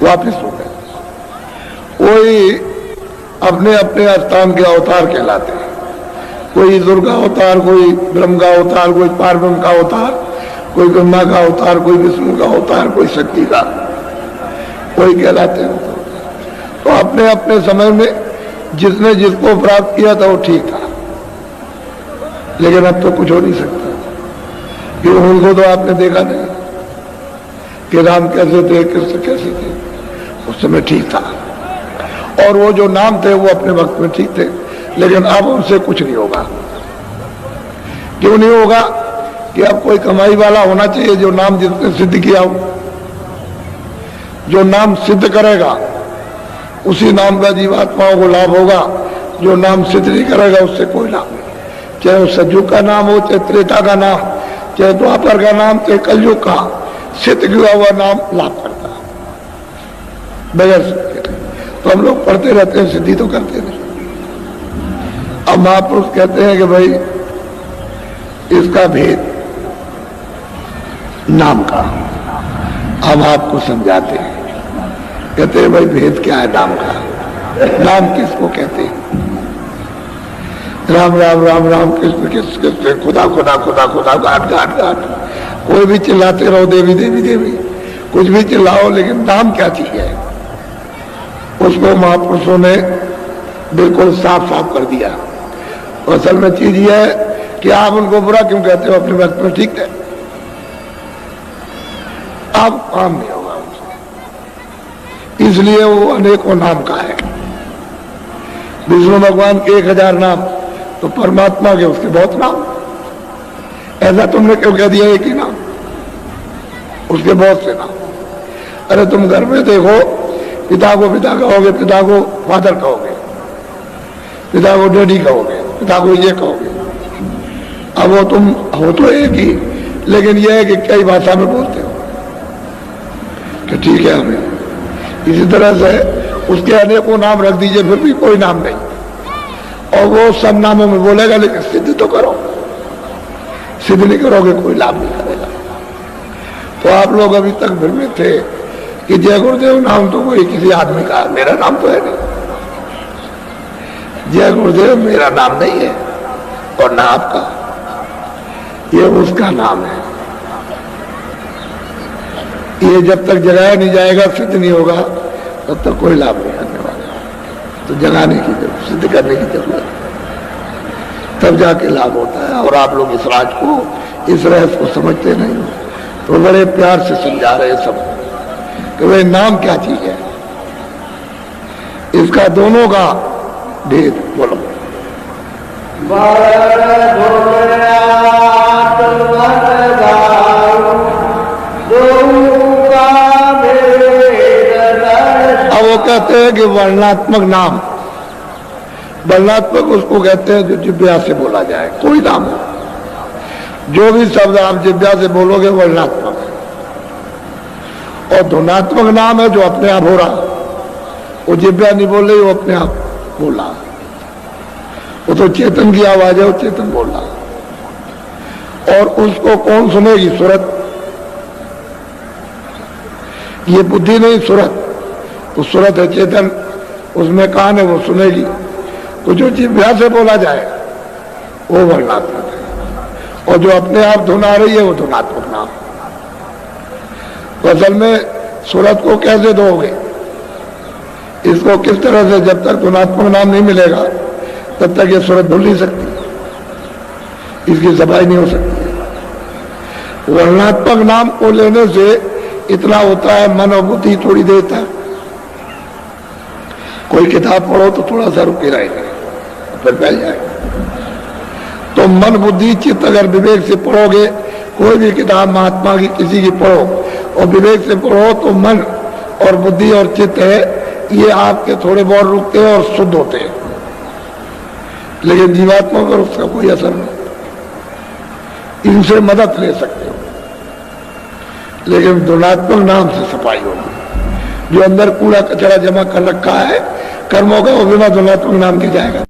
वापिस हो गए। कोई अपने अपने स्थान के अवतार कहलाते हैं, कोई दुर्गा अवतार, कोई ब्रह्म का अवतार, कोई पार्वती का अवतार, कोई ब्रह्मा का अवतार, कोई विष्णु का अवतार, कोई शक्ति का, कोई कहलाते हैं। तो अपने अपने समय में जिसने जिसको प्राप्त किया था वो ठीक था, लेकिन अब तो कुछ हो नहीं सकता, क्योंकि उनको तो आपने देखा नहीं कि राम कैसे थे, कृष्ण कैसे थे। उस समय ठीक था, और वो जो नाम थे वो अपने वक्त में ठीक थे, लेकिन अब उनसे कुछ नहीं होगा। क्यों नहीं होगा? कि अब कोई कमाई वाला होना चाहिए जो नाम जिसने सिद्ध किया हो। जो नाम सिद्ध करेगा उसी नाम का जीवात्माओं को लाभ होगा, जो नाम सिद्ध नहीं करेगा उससे कोई लाभ नहीं। चाहे वो सतयुग का नाम हो, चाहे त्रेता का नाम, चाहे द्वापर का नाम, चाहे कलयुग का, सिद्ध किया हुआ नाम लाभ करता है बगैर सिद्ध के। तो हम लोग पढ़ते रहते हैं, सिद्धि तो करते नहीं। अब महापुरुष कहते हैं कि भाई इसका भेद नाम का हम आपको समझाते हैं। कहते हैं भाई भेद क्या है नाम का? नाम किसको कहते हैं? राम राम राम राम, कृष्ण कृष्ण कृष्ण, खुदा खुदा खुदा खुदा, घाट घाट घाट, कोई भी चिल्लाते रहो, देवी देवी देवी, कुछ भी चिल्लाओ, लेकिन नाम क्या चीज है उसको महापुरुषों ने बिल्कुल साफ साफ कर दिया। असल में चीज यह है कि आप उनको बुरा क्यों कहते हो? अपने वक्त में ठीक है, अब काम नहीं होगा उनसे, इसलिए वो अनेकों नाम का है। विष्णु भगवान के 1000 नाम, तो परमात्मा के उसके बहुत नाम। ऐसा तुमने क्यों कह दिया एक ही नाम? उसके बहुत से नाम। अरे तुम घर में देखो, पिता को पिता कहोगे, पिता को फादर कहोगे, पिता को डैडी कहोगे, पिता को ये कहोगे। अब वो तुम हो तो एक ही, लेकिन यह है कि कई भाषा में बोलते हो कि ठीक है हमें। इसी तरह से उसके अनेकों नाम रख दीजिए, फिर भी कोई नाम नहीं, और वो सब नामों में बोलेगा, लेकिन सिद्ध तो करो। सिद्ध नहीं करोगे कोई लाभ नहीं करेगा। तो आप लोग अभी तक भ्रम में थे कि जय गुरुदेव नाम तो कोई किसी आदमी का, मेरा नाम तो है नहीं। जय गुरुदेव मेरा नाम नहीं है और ना आपका, ये उसका नाम है। ये जब तक जगाया नहीं जाएगा, सिद्ध नहीं होगा, तब तक कोई लाभ नहीं करने वाला। तो जगाने की जरूरत, सिद्ध करने की जरूरत, तब जाके लाभ होता है। और आप लोग इस राज को, इस रहस्य को समझते नहीं हो, तो बड़े प्यार से समझा रहे सब कि वह नाम क्या चीज है, इसका दोनों का भेद बोलो। अब वो कहते हैं कि वर्णात्मक नाम, वर्णात्मक उसको कहते हैं जो जिह्वा से बोला जाए। कोई नाम हो, जो भी शब्द आप जिह्वा से बोलोगे वर्णात्मक है। और ध्वनात्मक नाम है जो अपने आप हो रहा, वो जिह्वा नहीं बोल रही, वो अपने आप बोला। वो तो चेतन की आवाज है, वो चेतन बोल रहा। और उसको कौन सुनेगी? सूरत। ये बुद्धि नहीं, सूरत। तो सूरत है चेतन, उसमें कान है, वो सुनेगी। तो जो जिह्वा से बोला जाए वो वर्णात्मक है, और जो अपने आप धुन आ रही है वो धुनात्मक नाम। तो असल में सूरत को कैसे दोगे? इसको किस तरह से? जब तक धुनात्मक नाम नहीं मिलेगा तब तक ये सूरत भूल नहीं सकती, इसकी सफाई नहीं हो सकती। वर्णात्मक नाम को लेने से इतना होता है, मन और बुद्धि थोड़ी देर तक। कोई किताब पढ़ो तो थोड़ा सा रुके रहेगा, फिर फैल जाएगा। तो मन बुद्धि चित्त अगर विवेक से पढ़ोगे, कोई भी किताब महात्मा की किसी की पढ़ो और विवेक से पढ़ो, तो मन और बुद्धि और चित्त है, ये आपके थोड़े बहुत रुकते हैं और शुद्ध होते हैं। लेकिन जीवात्मा पर उसका कोई असर नहीं। इनसे मदद ले सकते हो, लेकिन धुनात्मक नाम से सफाई होगी। जो अंदर कूड़ा कचरा जमा कर रखा है कर्मों का, वो बिना धुनात्मक नाम के जाएगा।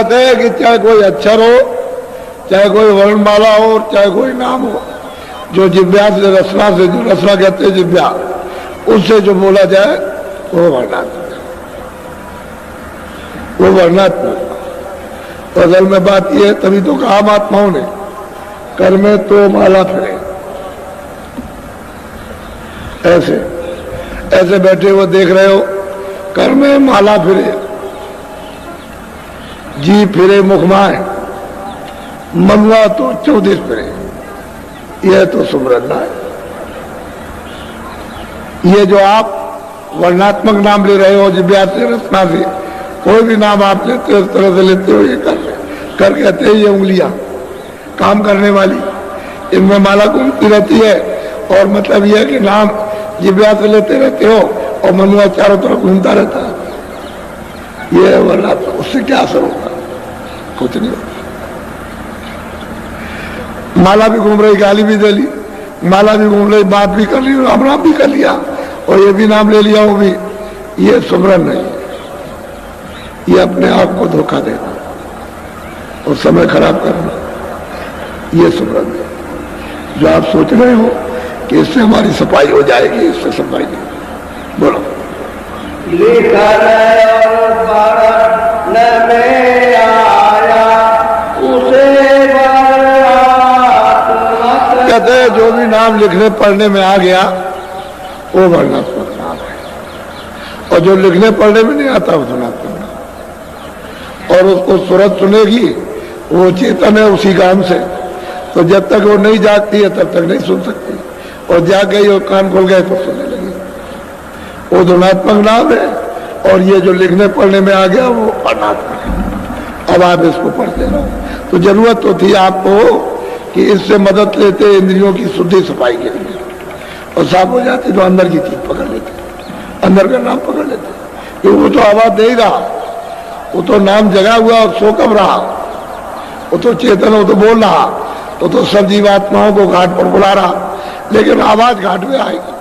कहते हैं कि चाहे कोई अक्षर हो, चाहे कोई वर्णमाला हो, चाहे कोई नाम हो, जो जिव्या से रचना से, जो रचना कहते हैं जिव्या, उससे जो बोला जाए वो वर्णात्मक, वो वर्णात्मक। तो असल में बात यह है, तभी तो कहा महात्माओं ने, कर में तो माला फिरे। ऐसे ऐसे बैठे हुए देख रहे हो, कर में माला फिरे, जी फिरे मुखमाए, मनवा तो 14 फिरे। यह तो सुमरना है। ये जो आप वर्णात्मक नाम ले रहे हो, जिव्या से रचना से, कोई भी नाम आप लेते हो, इस तरह से लेते हो, ये कर कहते हैं ये उंगलियां काम करने वाली, इनमें माला घूमती रहती है। और मतलब यह है कि नाम जिव्या से लेते रहते हो और मनुआ चारों तरफ घूमता रहता है। ये वर्णात्मक, उससे क्या असर होगा? कुछ नहीं होता। माला भी घूम रही, गाली भी दे ली, माला भी घूम रही, बात भी कर ली, राम राम भी कर लिया और ये भी नाम ले लिया, वो भी। ये सुमरन नहीं, ये अपने आप को धोखा देना और समय खराब करना, ये सुमरन है। जो आप सोच रहे हो कि इससे हमारी सफाई हो जाएगी, इससे सफाई नहीं। बोलो। कहते हैं जो भी नाम लिखने पढ़ने में आ गया वो वर्णात्मक नाम है, और जो लिखने पढ़ने में नहीं आता वो धुनात्मक नाम। और उसको सूरत सुनेगी, वो चेतन है उसी काम से, तो जब तक वो नहीं जागती है तब तक नहीं सुन सकती, और जाग गई और कान खोल गए तो सुनने लगी। वो धुनात्मक नाम है, और ये जो लिखने पढ़ने में आ गया वो वर्णात्मक है। अब आप इसको पढ़ते रहो। तो जरूरत तो थी आपको कि इससे मदद लेते इंद्रियों की शुद्धि सफाई के लिए, और साफ हो जाती तो अंदर की चीज पकड़ लेते, अंदर का नाम पकड़ लेते। क्योंकि वो तो आवाज दे ही रहा, वो तो नाम जगा हुआ और सो कब रहा, वो तो चेतन, वो तो बोल रहा, वो तो सब जीवात्माओं को घाट पर बुला रहा, लेकिन आवाज घाट में आएगी।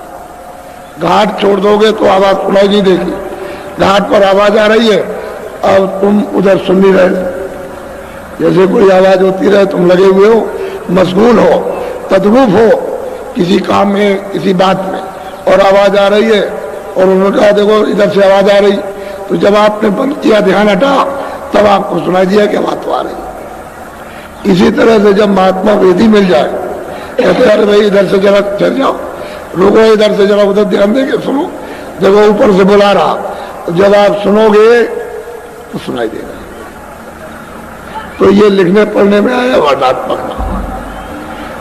घाट छोड़ दोगे तो आवाज सुनाई नहीं देगी। घाट पर आवाज आ रही है, अब तुम उधर सुन नहीं रहे। जैसे कोई आवाज होती रहे, तुम लगे हुए हो, मशगूल हो, तद्रूप हो किसी काम में, किसी बात में, और आवाज आ रही है, और उन्होंने कहा देखो इधर से आवाज आ रही, तो जब आपने बंद किया, ध्यान हटा, तब आपको सुनाई दिया कि आवाज तो आ रही। इसी तरह से जब महात्मा वेदी मिल जाए, कहते अरे भाई इधर से जरा चल जाओ, रुको, इधर से जरा उधर ध्यान देके सुनो, देखो ऊपर से बुला रहा, तो जब आप सुनोगे तो सुनाई देगा। तो ये लिखने पढ़ने में आया वर्णात्मक नाम।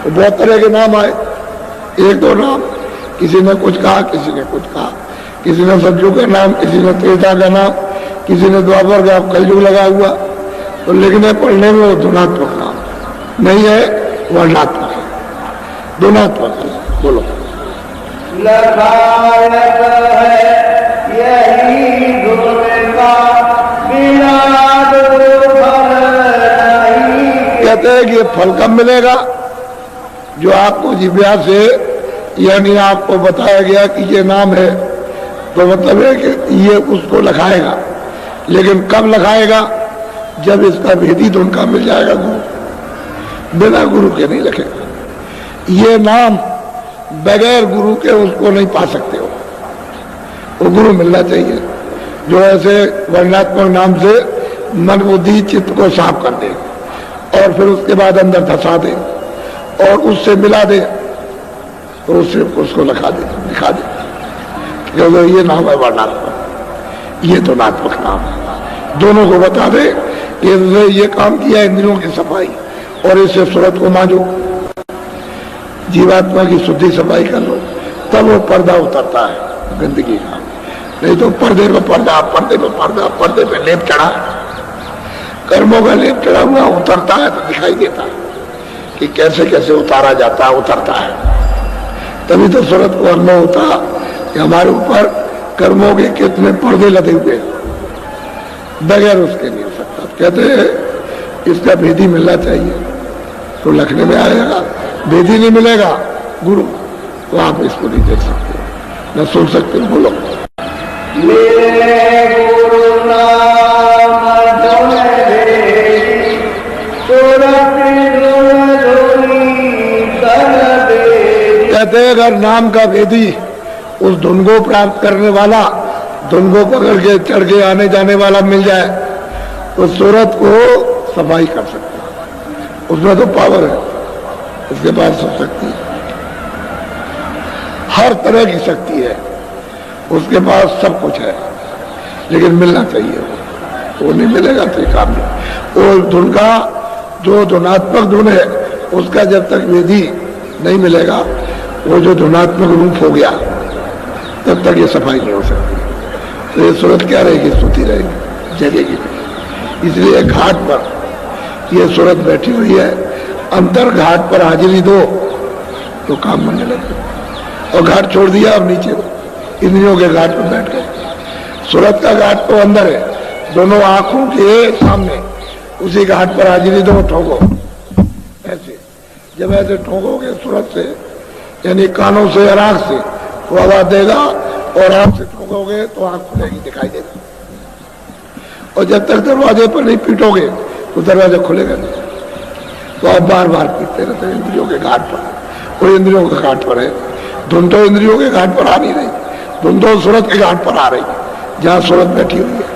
तो बहुत तरह के नाम आए, एक दो नाम, किसी ने कुछ कहा, किसी ने कुछ कहा, किसी ने सतयुग का नाम, किसी ने त्रेता का नाम, किसी ने द्वापर का, कलयुग लगा हुआ। तो लिखने पढ़ने में वो धुनात्मक नाम नहीं है, वर्णात्मक है, धुनात्मक है। बोलो। कहते हैं कि फल कब मिलेगा? जो आपको जिव्या से, यानी आपको बताया गया कि ये नाम है, तो मतलब है कि ये उसको लखाएगा, लेकिन कब लखाएगा? जब इसका भेदी धुन का मिल जाएगा गुरु। बिना गुरु के नहीं लखेगा। ये नाम बगैर गुरु के उसको नहीं पा सकते हो, वो गुरु मिलना चाहिए जो ऐसे वर्णात्मक नाम से मन बुद्धि चित्त को साफ कर दे, और फिर उसके बाद अंदर धसा दे और उससे मिला दे, तो उससे उसको दिखा दे क्योंकि ये नाम है वर्णात्मक, ये तो नात्मक नाम है। दोनों को बता दे कि ये काम किया इंद्रियों की सफाई, और इससे सूरत को मांझो, जीवात्मा की शुद्धि सफाई कर लो, तब वो पर्दा उतरता है गंदगी का। नहीं तो पर्दे पे पर्दा, पर्दे पे पर्दा, पर्दे पे लेप चढ़ा, कर्मों का लेप चढ़ा हुआ उतरता है तो दिखाई देता है कि कैसे कैसे उतारा जाता है, उतरता है। तभी तो सूरत को अनुभव होता कि हमारे ऊपर कर्मों के कितने पर्दे लदे हुए, बगैर उसके नहीं हो सकता। कहते हैं इसका भेदी मिलना चाहिए, तो लखने में आएगा। भेदी नहीं मिलेगा गुरु, तो आप इसको नहीं देख सकते, न सुन सकते। बोलो। मेरे गुरु नाम कहते हैं अगर नाम का भेदी उस धुन को प्राप्त करने वाला, धुन को पकड़ के चढ़ के आने जाने वाला मिल जाए तो सूरत को सफाई कर सकता है। उसमें तो पावर है, उसके पास सब शक्ति है, हर तरह की शक्ति है, उसके पास सब कुछ है, लेकिन मिलना चाहिए। वो नहीं मिलेगा तो काम नहीं। वो धुन का जो धुनात्मक धुन है उसका जब तक विधि नहीं मिलेगा, वो जो धुनात्मक रूप हो गया तब तक ये सफाई नहीं हो सकती। तो ये सूरत क्या रहेगी? स्तुति रहेगी, जगेगी। इसलिए घाट पर ये सूरत बैठी हुई है, अंतर घाट पर हाजिरी दो तो काम बनने लगे। और घाट छोड़ दिया, अब नीचे इंद्रियों के घाट पर बैठ गए। सूरत का घाट तो अंदर है, दोनों आंखों के सामने, उसी घाट पर हाजिरी दो, ठोको। ऐसे जब ऐसे ठोकोगे सूरत से, यानी कानों से और आंख से, तो आवाज देगा, और आंख से ठोकोगे तो आंख खुलेगी, दिखाई देगा। और जब तक दरवाजे पर नहीं पीटोगे तो दरवाजा खुलेगा नहीं। तो आप बार बार पीटते रहते हैं इंद्रियों के घाट पर। कोई इंद्रियों के घाट पर है, धुन तो इंद्रियों के घाट पर आ नहीं रही, धुन तो सूरत के घाट पर आ रही, जहां सूरत बैठी हुई है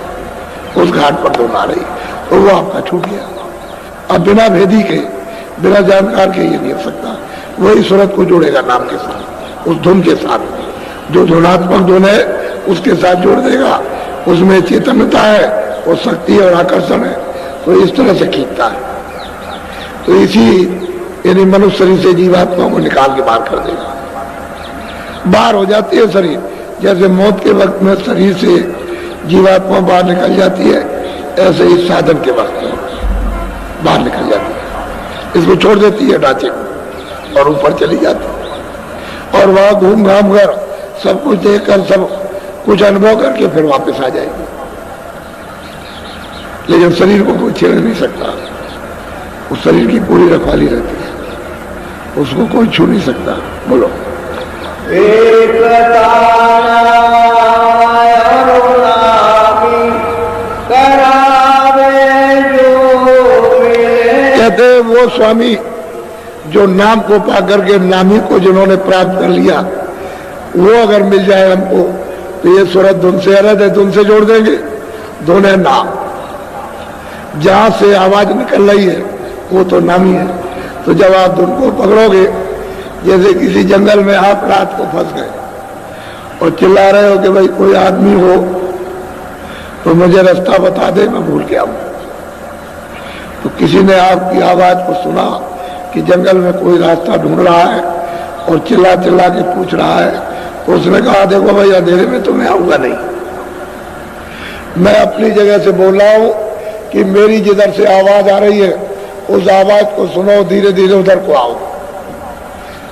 उस घाट पर धुन आ रही, तो वो आपका छूट गया। अब बिना भेदी के, बिना जानकार के ये नहीं हो सकता। वही सूरत को जोड़ेगा नाम के साथ, उस धुन के साथ, जो धुनात्मक धुन है उसके साथ जोड़ देगा। उसमें चेतनता है और शक्ति और आकर्षण है, तो इस तरह से खींचता है। तो इसी यानी मनुष्य शरीर से जीवात्मा को निकाल के बाहर कर देगा। बाहर हो जाती है शरीर, जैसे मौत के वक्त में शरीर से जीवात्मा बाहर निकल जाती है, ऐसे ही साधन के वक्त में बाहर निकल जाती है। इसको छोड़ देती है ढांचे को और ऊपर चली जाती है, और वहां घूम घाम कर सब कुछ देखकर, सब कुछ अनुभव करके फिर वापस आ जाएगी। लेकिन शरीर को कोई छेड़ नहीं सकता, उस शरीर की पूरी रखवाली रहती है, उसको कोई छू नहीं सकता। बोलो कहते वो स्वामी जो नाम को पा करके नामी को जिन्होंने प्राप्त कर लिया, वो अगर मिल जाए हमको तो ये सूरत धुन से अलग है, धुन से जोड़ देंगे। धुन है नाम, जहां से आवाज निकल रही है वो तो नामी है। तो जब आप धुन को पकड़ोगे, जैसे किसी जंगल में आप रात को फंस गए और चिल्ला रहे हो कि भाई कोई आदमी हो तो मुझे रास्ता बता दे, मैं भूल गया हूं। तो किसी ने आपकी आवाज को सुना कि जंगल में कोई रास्ता ढूंढ रहा है और चिल्ला चिल्ला के पूछ रहा है, तो उसने कहा देखो भाई अंधेरे में तो मैं आऊंगा नहीं, मैं अपनी जगह से बोल रहा हूं कि मेरी जिधर से आवाज आ रही है उस आवाज को सुनो, धीरे धीरे उधर को आओ,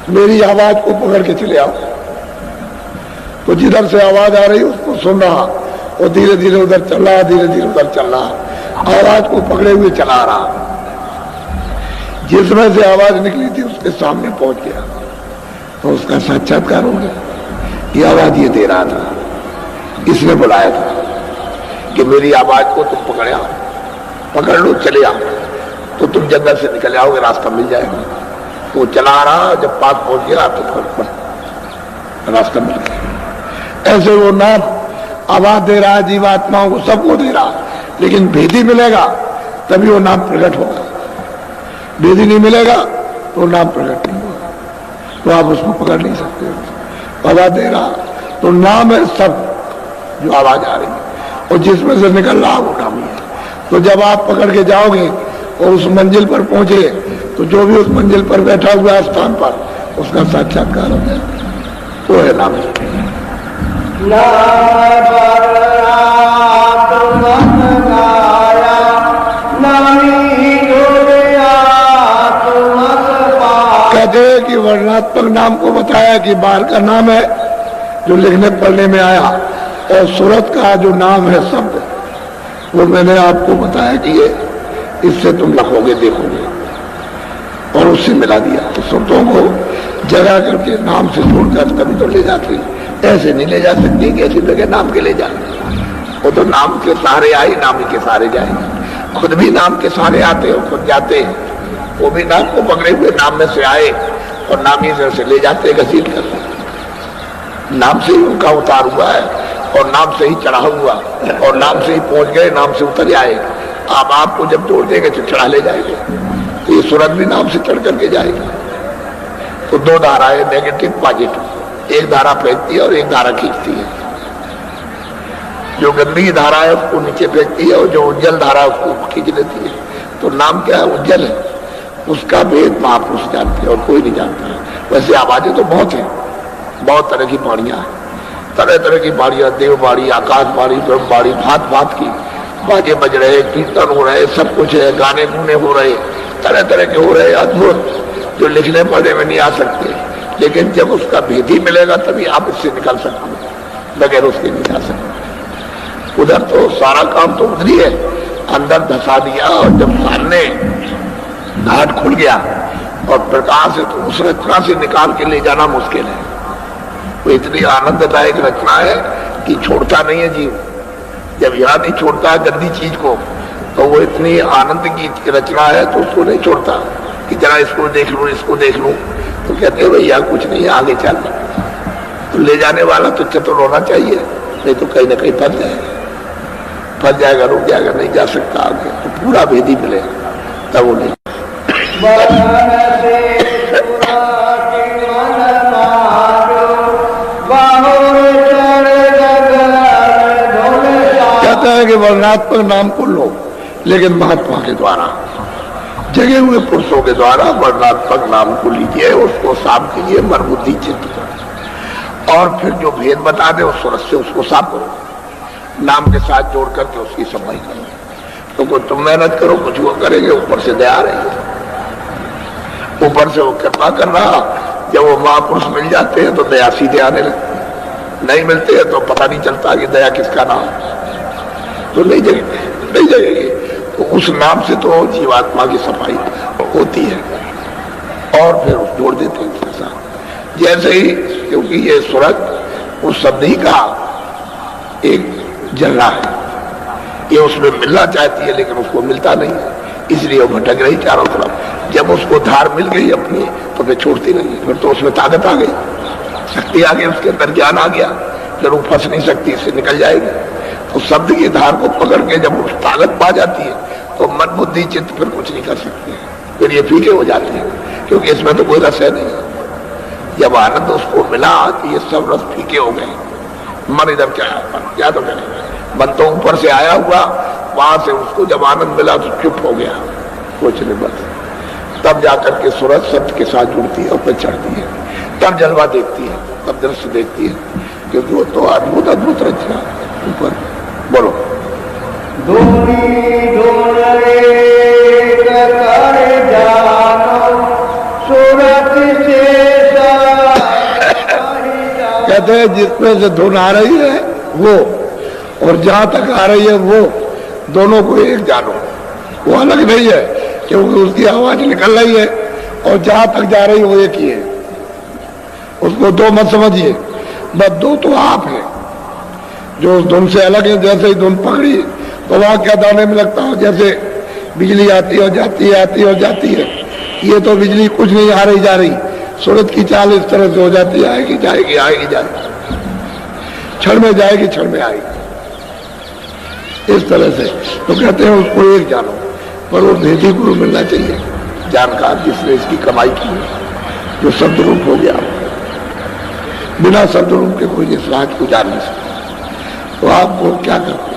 मेरी आवाज को पकड़ के चले आओ। तो जिधर से आवाज आ रही उसको सुन रहा, वो धीरे धीरे उधर चल रहा, धीरे धीरे उधर चल रहा, आवाज को पकड़े हुए चला रहा। जिसमें से आवाज निकली थी उसके सामने पहुंच गया तो उसका साक्षात्कार हो गया। ये आवाज ये दे रहा था, इसने बुलाया था कि मेरी आवाज को तुम पकड़ लो, चले आओ, तो तुम जंगल से निकल आओगे, रास्ता मिल जाएगा। वो चला रहा, जब पास पहुंच गया तो रास्ता मिल गया। ऐसे वो नाम आवाज दे रहा है जीवात्माओं को, सबको दे रहा, लेकिन भेदी मिलेगा तभी वो नाम प्रकट होगा। भेदी नहीं मिलेगा तो नाम प्रकट नहीं होगा, तो आप उसको पकड़ नहीं सकते। आवाज दे रहा तो नाम है सब जो आवाज आ रही है, और जिसमें से निकल रहा वो नाम ही है। तो जब आप पकड़ के जाओगे और उस मंजिल पर पहुंचे तो जो भी उस मंजिल पर बैठा हुआ स्थान पर उसका साक्षात्कार हो जाए, वो है नाम। कहते हैं कि वर्णात्मक नाम को बताया कि बाहर का नाम है जो लिखने पढ़ने में आया, और सूरत का जो नाम है शब्द वो मैंने आपको बताया कि ये इससे तुम लखोगे, देखोगे, और उससे मिला दिया। तो शब्दों को जगा करके नाम से जोड़कर कभी तो ले जाती, ऐसे नहीं ले जा सकती कि ऐसी जगह नाम के ले जा। वो तो नाम के सहारे आई, नाम के सहारे जाएंगे। खुद भी नाम के सहारे आते हो, खुद जाते, वो भी नाम को पकड़े हुए नाम में से आए और नामी से ले जाते घसीट कर। नाम से ही उनका उतार हुआ है और नाम से ही चढ़ा हुआ और नाम से ही पहुंच गए, नाम से उतर आएगा। आप आपको जब जोड़ देंगे तो चढ़ा ले जाएंगे, तो ये सूरत भी नाम से चढ़ करके जाएगी। तो दो धाराएं नेगेटिव पॉजिटिव, एक धारा फेंकती है और एक धारा खींचती है। जो गंदी धारा है उसको नीचे फेंकती है और जो उज्जवल धारा है उसको खींच लेती है। तो नाम क्या है? उज्जवल है, उसका भेद महापुरुष जानते हैं और कोई नहीं जानता है। वैसे आवाजें तो बहुत है, बहुत तरह की बाणियां हैं, तरह तरह की बाणियां, देव बाणी, आकाश बाणी, ब्रह्म बाणी, भांत भांत की बाजे बज रहे, कीर्तन हो रहे, सब कुछ है, गाने गुने हो रहे, तरह तरह के हो रहे, अद्भुत, जो लिखने पढ़ने में नहीं आ सकते। लेकिन जब उसका भेद ही मिलेगा तभी आप इससे निकल सकते हैं, बगैर उसके नहीं जा सकते। उधर तो सारा काम तो उधर ही है, अंदर धसा दिया और जब सामने घाट खुल गया और प्रकाश है तो उस रचना से निकाल के ले जाना मुश्किल है। वो इतनी आनंददायक रचना है कि छोड़ता नहीं है जीव। जब यहाँ नहीं छोड़ता है गंदी चीज को, तो वो इतनी आनंद की रचना है तो उसको नहीं छोड़ता कि जरा इसको देख लूं, इसको देख लूं। तो कहते हैं भैया कुछ नहीं, आगे चल। तो ले जाने वाला तो चतुर होना चाहिए, नहीं तो कहीं ना कहीं फंस जाएगा, रुक जाएगा, नहीं जा सकता आगे। तो पूरा भेदी मिलेगा तब वो नहीं। कहता है कि वर्णात्मक नाम को लो, लेकिन महात्मा के द्वारा, जगे हुए पुरुषों के द्वारा वर्णात्मक नाम को लीजिए, उसको साफ कीजिए मन बुद्धि चित्त को, और फिर जो भेद बता दे उस सूरत से उसको साफ करो, नाम के साथ जोड़ करके उसकी सफाई करो। तो तुम मेहनत करो, कुछ वो करेंगे, ऊपर से दया रही, ऊपर से वो कृपा कर रहा। जब वो महापुरुष मिल जाते हैं तो दया सीधे आने लगती, नहीं मिलते हैं तो पता नहीं चलता कि दया किसका नाम, तो नहीं जगेगी। तो उस नाम से तो जीवात्मा की सफाई होती है और फिर जोड़ देते हैं उसके साथ। जैसे ही, क्योंकि ये सूरत उस शब्द ही का एक जर्रा है, ये उसमें मिलना चाहती है लेकिन उसको मिलता नहीं है, इसलिए वो भटक रही चारों तरफ। जब उसको धार मिल गई अपनी तो फिर छोड़ती नहीं, फिर तो उसमें ताकत आ गई, शक्ति आ गई, उसके अंदर ज्ञान आ गया, फिर वो फंस नहीं सकती, इससे निकल जाएगी। तो शब्द की धार को पकड़ के जब उस ताकत पा जाती है तो मन बुद्धि चित्त फिर कुछ नहीं कर सकती है, फिर ये फीके हो जाते हैं, क्योंकि इसमें तो कोई रस है नहीं। जब आनंद उसको मिला तो ये सब रस फीके हो गए। मन इधर क्या तो करें, मन तो ऊपर से आया हुआ, वहां से उसको जब आनंद मिला तो चुप हो गया, कुछ नहीं बस। तब जाकर के सूरत सत्य के साथ जुड़ती है और फिर चढ़ती है, तब जलवा देखती है, तब दृश्य देखती है, क्योंकि वो तो अद्भुत अद्भुत रचना ऊपर। बोलो कहते हैं जिसमें से धुन आ रही है वो और जहां तक आ रही है वो, दोनों को एक जानो। वो अलग नहीं है, क्योंकि उसकी आवाज निकल रही है और जहां तक जा रही है वो एक ही है। उसको दो मत समझिए, बस दो तो आप है जो उस धुन से अलग है। जैसे ही धुन पकड़ी तो वहां क्या दाने में लगता हो, जैसे बिजली आती और जाती है, आती और जाती है। ये तो बिजली कुछ नहीं आ रही जा रही, सूरत की चाल इस तरह से हो जाती है, आएगी जाएगी, आएगी जाएगी, क्षण में जाएगी क्षण में आएगी, इस तरह से। तो कहते हैं उसको एक जानो, पर वो भेदी गुरु मिलना चाहिए जानकार, जिसने इसकी कमाई की है, जो शब्द रूप हो गया। बिना शब्द रूप के कोई इस राज को जान नहीं सकता। तो आपको क्या करते?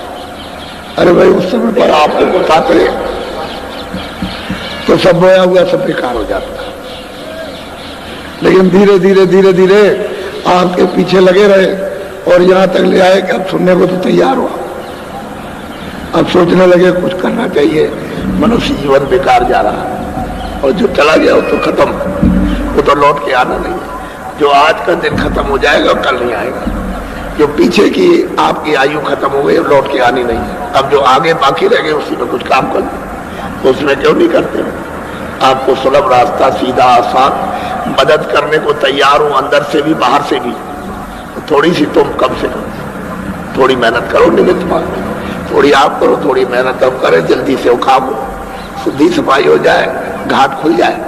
अरे भाई उस समय पर आपको बताते तो सब बोया हुआ सब बेकार हो जाता, लेकिन धीरे धीरे धीरे धीरे आपके पीछे लगे रहे और यहां तक ले आए कि अब सुनने को तो तैयार हुआ। अब सोचने लगे कुछ करना चाहिए, मनुष्य जीवन बेकार जा रहा है और जो चला गया वो तो खत्म, वो तो लौट के आना नहीं। जो आज का दिन खत्म हो जाएगा कल नहीं आएगा, जो पीछे की आपकी आयु खत्म हो गई लौट के आनी नहीं है। अब जो आगे बाकी रह गए उसी में कुछ काम कर, तो उसमें क्यों नहीं करते? आपको सुलभ रास्ता, सीधा आसान, मदद करने को तैयार हूं, अंदर से भी बाहर से भी। तो थोड़ी सी तुम कम से कम थोड़ी मेहनत करो, निमित्त मार्ग थोड़ी आप करो, थोड़ी मेहनत अब करें, जल्दी से वो काम हो, शुद्धि सफाई हो जाए, घाट खुल जाए।